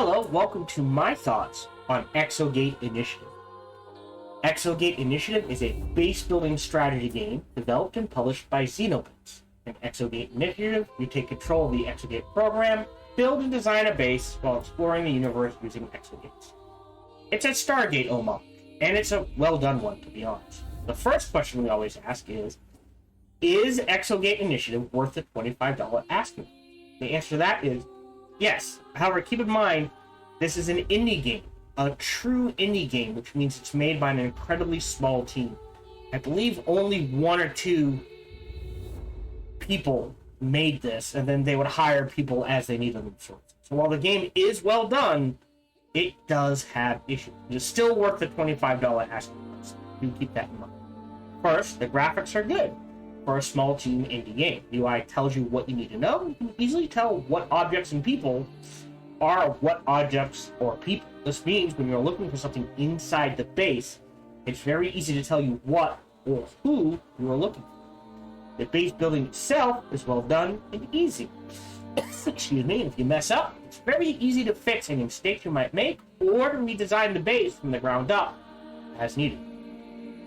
Hello, welcome to my thoughts on Exogate Initiative. Exogate Initiative is a base-building strategy game developed and published by Xenobits. In Exogate Initiative, you take control of the Exogate Program, build and design a base while exploring the universe using exogates. It's a Stargate homage, and it's a well-done one, to be honest. The first question we always ask is Exogate Initiative worth the $25 asking? The answer to that is yes. However, keep in mind, this is an indie game, a true indie game, which means it's made by an incredibly small team. I believe only one or two people made this, and then they would hire people as they needed them. So while the game is well done, it does have issues. It's still worth the $25 asking price. Do keep that in mind. First, the graphics are good for a small team indie game. The UI tells you what you need to know. You can easily tell what objects and people are what objects or people. This means when you're looking for something inside the base, it's very easy to tell you what or who you are looking for. The base building itself is well done and easy. Excuse me, if you mess up, it's very easy to fix any mistakes you might make or to redesign the base from the ground up as needed.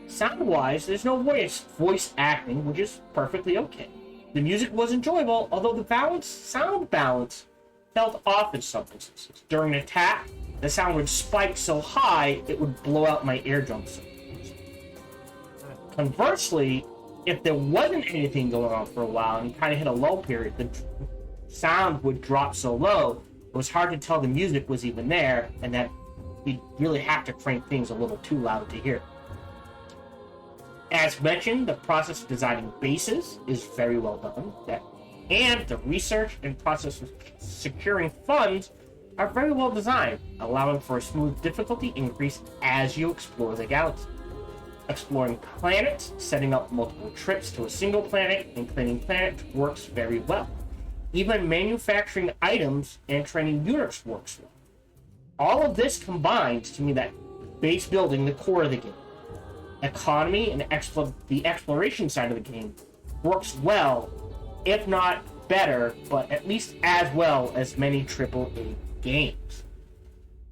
Sound-wise, there's no voice acting, which is perfectly okay. The music was enjoyable, although the sound balance felt off in some instances. During an attack, the sound would spike so high, it would blow out my eardrums. Conversely, if there wasn't anything going on for a while and you kind of hit a low period, the sound would drop so low, it was hard to tell the music was even there, and that you'd really have to crank things a little too loud to hear. As mentioned, the process of designing bases is very well done, and the research and process of securing funds are very well designed, allowing for a smooth difficulty increase as you explore the galaxy. Exploring planets, setting up multiple trips to a single planet, and cleaning planets works very well. Even manufacturing items and training units works well. All of this combines to mean that base building, the core of the game, economy and the exploration side of the game works well, if not better, but at least as well as many AAA games.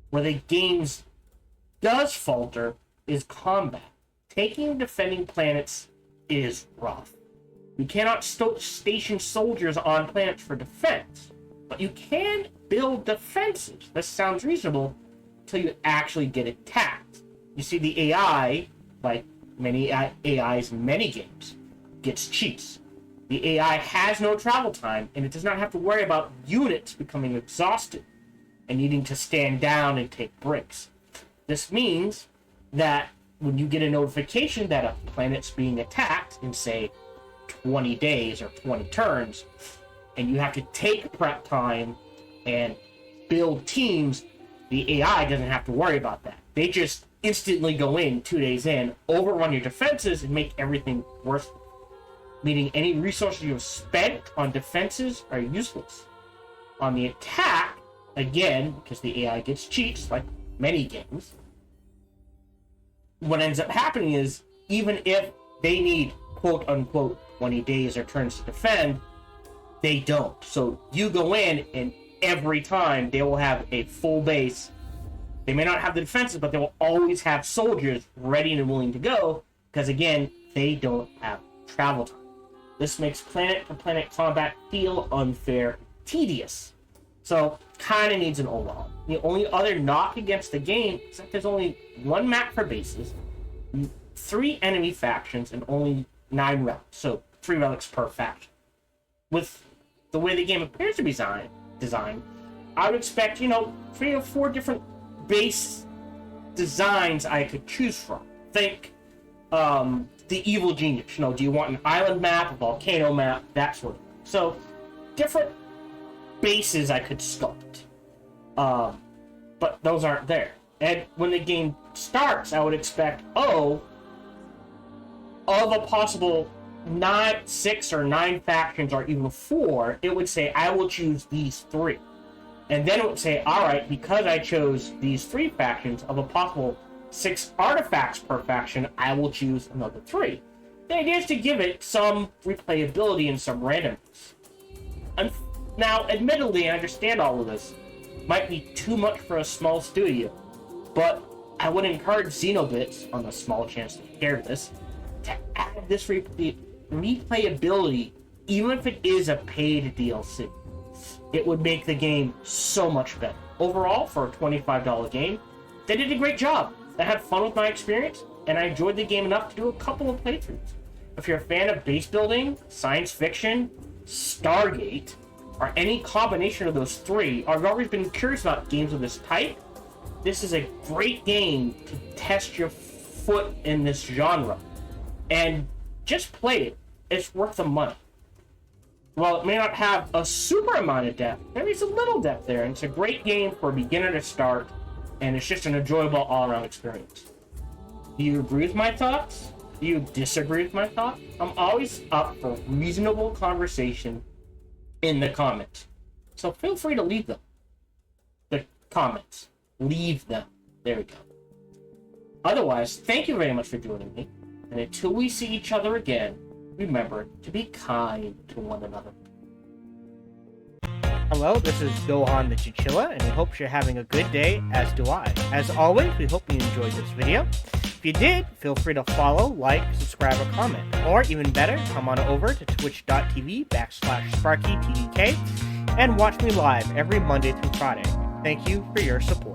Where the games does falter is combat. Taking and defending planets is rough. You cannot station soldiers on planets for defense, but you can build defenses. This sounds reasonable until you actually get attacked. You see, the AI, like many AIs in many games, gets cheats. The AI has no travel time, and it does not have to worry about units becoming exhausted and needing to stand down and take breaks. This means that when you get a notification that a planet's being attacked in, say, 20 days or 20 turns, and you have to take prep time and build teams, the AI doesn't have to worry about that. They just instantly go in 2 days in, overrun your defenses, and make everything worse. Meaning any resources you have spent on defenses are useless. On the attack, again, because the AI gets cheats, like many games, what ends up happening is, even if they need quote-unquote 20 days or turns to defend, they don't. So you go in, and every time they will have a full base. They may not have the defenses, but they will always have soldiers ready and willing to go, because again, they don't have travel time. This makes planet-to-planet combat feel unfair, tedious. So, kind of needs an overhaul. The only other knock against the game is that there's only one map for bases, 3 enemy factions, and only 9 relics. So, 3 relics per faction. With the way the game appears to be designed, I would expect, 3 or 4 different base designs I could choose from. Think, the evil genius. Do you want an island map, a volcano map, that sort of thing. So, different bases I could sculpt. But those aren't there. And when the game starts, I would expect, of a possible 6 or 9 factions, or even 4, it would say, I will choose these 3. And then it would say, alright, because I chose these 3 factions, of a possible 6 artifacts per faction, I will choose another 3. The idea is to give it some replayability and some randomness. Now, admittedly, I understand all of this. might be too much for a small studio, but I would encourage Xenobits, on the small chance to hear this, to add this replayability, even if it is a paid DLC. It would make the game so much better. Overall, for a $25 game, they did a great job. I had fun with my experience, and I enjoyed the game enough to do a couple of playthroughs. If you're a fan of base building, science fiction, Stargate, or any combination of those three, or have always been curious about games of this type, this is a great game to test your foot in this genre. And just play it. It's worth the money. While it may not have a super amount of depth, there is a little depth there, and it's a great game for a beginner to start, and it's just an enjoyable all-around experience. Do you agree with my thoughts? Do you disagree with my thoughts? I'm always up for reasonable conversation in the comments. So feel free to leave them. The comments. Leave them. There we go. Otherwise, thank you very much for joining me. And until we see each other again, remember to be kind to one another. Hello, this is Gohan the Chinchilla, and we hope you're having a good day, as do I. As always, we hope you enjoyed this video. If you did, feel free to follow, like, subscribe, or comment. Or even better, come on over to twitch.tv/SparkyTDK and watch me live every Monday through Friday. Thank you for your support.